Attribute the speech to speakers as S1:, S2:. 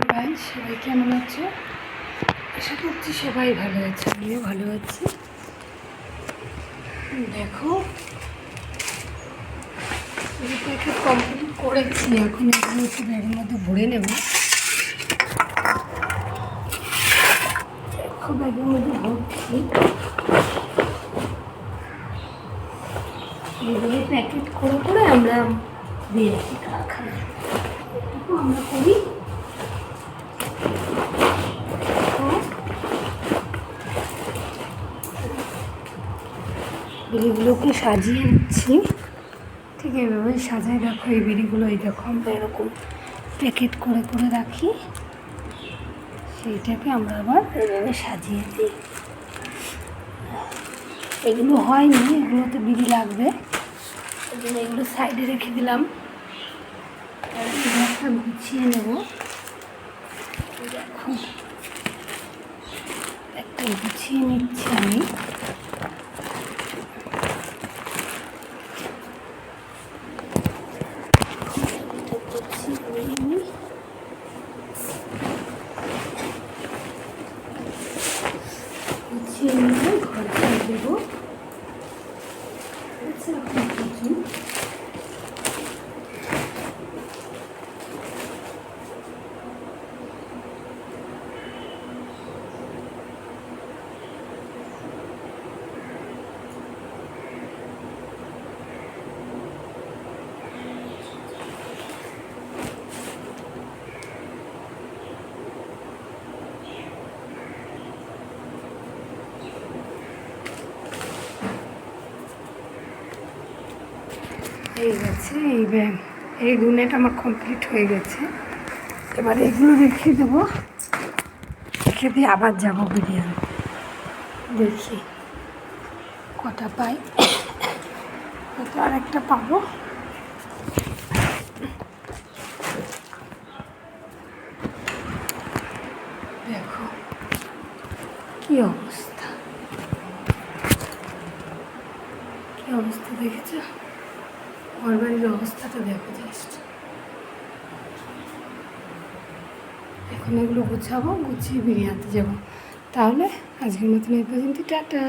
S1: সবাই কেমন আছো? আশা করছি সবাই ভালো আছে, আমিও ভালো আছি। দেখো, প্যাকেট কমপ্লিট করেছি, এখন এগুলো একটু ব্যাগের মধ্যে ভরে নেব। দেখো, ব্যাগের মধ্যে ভরছি। এগুলো প্যাকেট করে করে আমরা দিয়ে আসি কারখানায়। এটুকু আমরা করি। বিড়িগুলোকে সাজিয়ে নিচ্ছি, ঠিক এভাবে সাজায়। দেখো, এই বিড়িগুলো, এই দেখো আমরা এরকম প্যাকেট করে করে রাখি, সেইটাকে আমরা আবার এভাবে সাজিয়ে দিই। এগুলো হয়নি, এগুলোতে বিড়ি লাগবে, ওই জন্য এগুলো সাইডে রেখে দিলাম। একটা গুছিয়ে নেব। দেখো, একটা গুছিয়ে নিচ্ছি আমি। গুছিয়ে নিয়ে ঘর ছেড়ে দেবো। হয়ে গেছে এই গুনেটা আমার কমপ্লিট হয়ে গেছে। এবার এগুলো রেখে দেবো, রেখে দিয়ে আবার যাবো বিরিয়ানি। দেখি কটা পাই, হয়তো আর একটা পাবো। দেখো কি অবস্থা, দেখেছ? ঘর বাড়ির অবস্থাটা দেখো জাস্ট। এখন এগুলো গুছাবো, গুছিয়ে বিরিয়ানিতে যাবো। তাহলে আজকের মতন এই পর্যন্ত, টাটা।